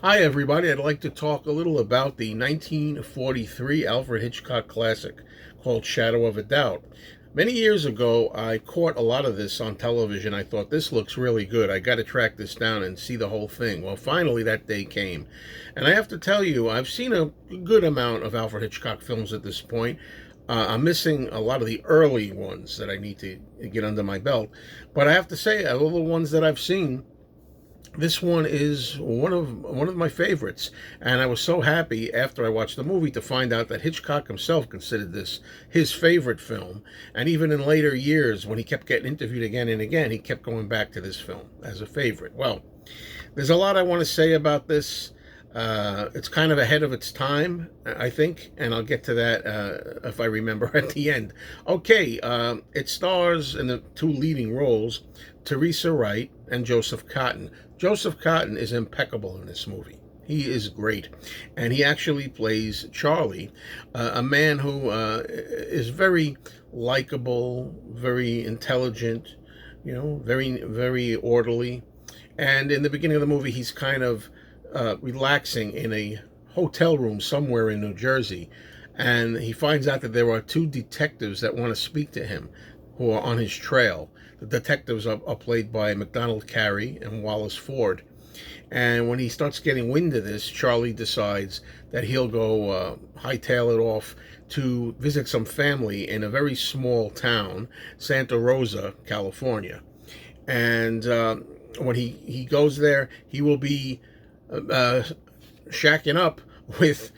Hi, everybody. I'd like to talk a little about the 1943 Alfred Hitchcock classic called Shadow of a Doubt. Many years ago, I caught a lot of this on television. I thought, this looks really good. I got to track this down and see the whole thing. Well, finally, that day came. And I have to tell you, I've seen a good amount of Alfred Hitchcock films at this point. I'm missing a lot of the early ones that I need to get under my belt. But I have to say, of all the ones that I've seen, this one is one of my favorites, and I was so happy after I watched the movie to find out that Hitchcock himself considered this his favorite film. And even in later years, when he kept getting interviewed again and again, he kept going back to this film as a favorite. Well, there's a lot I want to say about this. It's kind of ahead of its time, I think, and I'll get to that if I remember at the end. Okay, it stars in the two leading roles Teresa Wright and Joseph Cotten. Joseph Cotten is impeccable in this movie. He is great. And he actually plays Charlie, a man who is very likable, very intelligent, very, very orderly. And in the beginning of the movie, he's kind of relaxing in a hotel room somewhere in New Jersey. And he finds out that there are two detectives that want to speak to him who are on his trail. The detectives are played by MacDonald Carey and Wallace Ford. And when he starts getting wind of this, Charlie decides that he'll go hightail it off to visit some family in a very small town, Santa Rosa, California. And when he goes there, he will be uh, shacking up with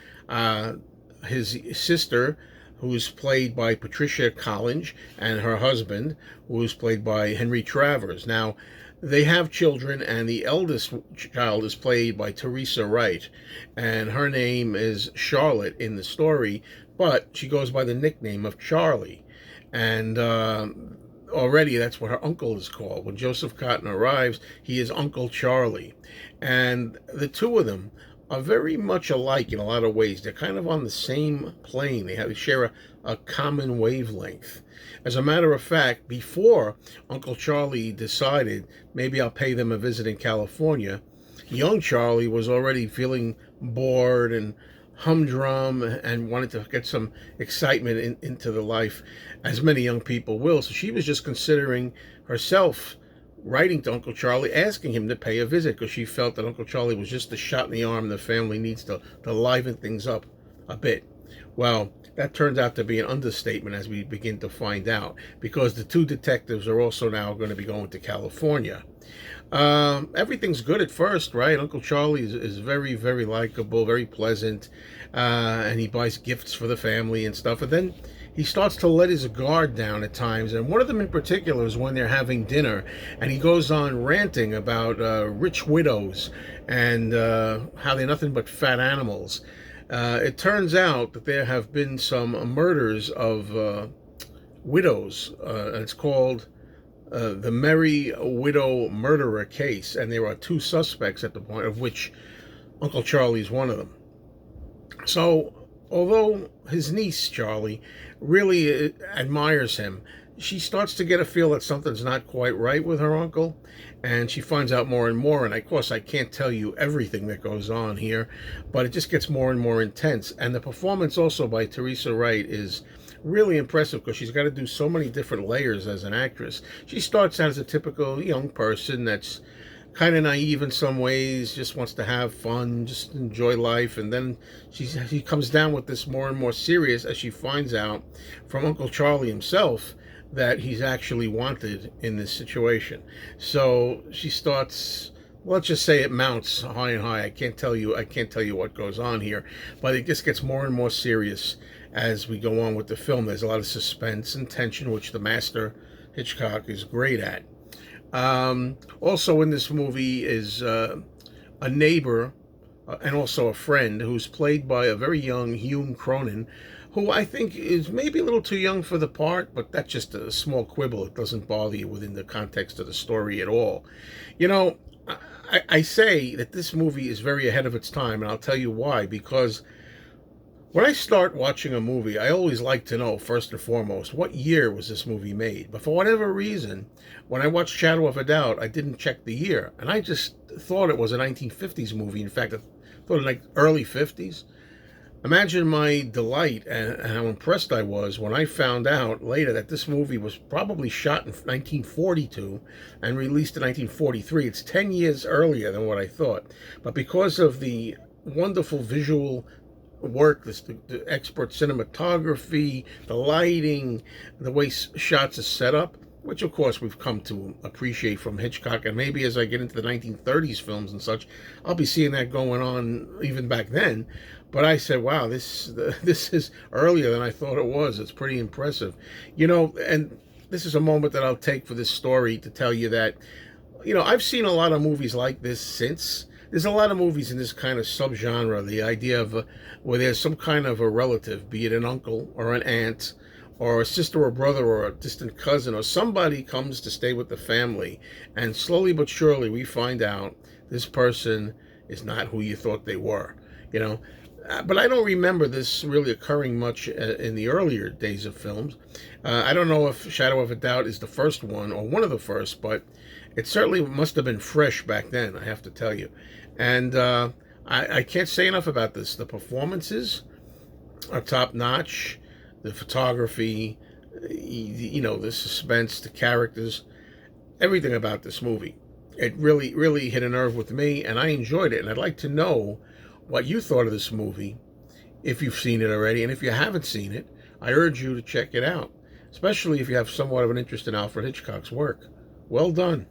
his sister, who's played by Patricia Collins, and her husband, who's played by Henry Travers. Now, they have children, and the eldest child is played by Teresa Wright, and her name is Charlotte in the story, but she goes by the nickname of Charlie. And already that's what her uncle is called. When Joseph Cotten arrives, he is Uncle Charlie. And the two of them are very much alike in a lot of ways. They're kind of on the same plane. They share a common wavelength. As a matter of fact, before Uncle Charlie decided maybe I'll pay them a visit in California, young Charlie was already feeling bored and humdrum and wanted to get some excitement into the life, as many young people will. So she was just considering herself writing to Uncle Charlie, asking him to pay a visit because she felt that Uncle Charlie was just a shot in the arm the family needs to liven things up a bit. Well, that turns out to be an understatement as we begin to find out, because the two detectives are also now going to be going to California. Everything's good at first, right? Uncle Charlie is very, very likable, very pleasant, and he buys gifts for the family and stuff. And then he starts to let his guard down at times. And one of them in particular is when they're having dinner, and he goes on ranting about rich widows and how they're nothing but fat animals. It turns out that there have been some murders of widows. It's called the Merry Widow Murderer case, and there are two suspects at the point, of which Uncle Charlie's one of them. So, although his niece, Charlie, really admires him, she starts to get a feel that something's not quite right with her uncle, and she finds out more and more. And of course, I can't tell you everything that goes on here, but it just gets more and more intense. And the performance also by Teresa Wright is really impressive because she's got to do so many different layers as an actress. She starts out as a typical young person that's kind of naive in some ways, just wants to have fun, just enjoy life, and then she comes down with this more and more serious as she finds out from Uncle Charlie himself that he's actually wanted in this situation. So she starts, let's just say it mounts high and high. I can't tell you what goes on here, but it just gets more and more serious as we go on with the film. There's a lot of suspense and tension, which the master Hitchcock is great at. Also in this movie is a neighbor and also a friend who's played by a very young Hume Cronin, who I think is maybe a little too young for the part, but that's just a small quibble. It doesn't bother you within the context of the story at all. You know, I say that this movie is very ahead of its time, and I'll tell you why. Because when I start watching a movie, I always like to know, first and foremost, what year was this movie made? But for whatever reason, when I watched Shadow of a Doubt, I didn't check the year. And I just thought it was a 1950s movie. In fact, I thought it like early 50s. Imagine my delight and how impressed I was when I found out later that this movie was probably shot in 1942 and released in 1943. It's 10 years earlier than what I thought. But because of the wonderful visual work, the expert cinematography, the lighting, the way shots are set up, which of course we've come to appreciate from Hitchcock, and maybe as I get into the 1930s films and such, I'll be seeing that going on even back then. But I said, wow, this is earlier than I thought it was. It's pretty impressive. And this is a moment that I'll take for this story to tell you that, I've seen a lot of movies like this since. There's a lot of movies in this kind of subgenre, the idea of where there's some kind of a relative, be it an uncle or an aunt or a sister or brother or a distant cousin, or somebody comes to stay with the family, and slowly but surely we find out this person is not who you thought they were, But I don't remember this really occurring much in the earlier days of films. I don't know if Shadow of a Doubt is the first one or one of the first, but it certainly must have been fresh back then, I have to tell you. And I can't say enough about this. The performances are top notch. The photography, the suspense, the characters, everything about this movie. It really, really hit a nerve with me, and I enjoyed it. And I'd like to know what you thought of this movie, if you've seen it already. And if you haven't seen it, I urge you to check it out, especially if you have somewhat of an interest in Alfred Hitchcock's work. Well done.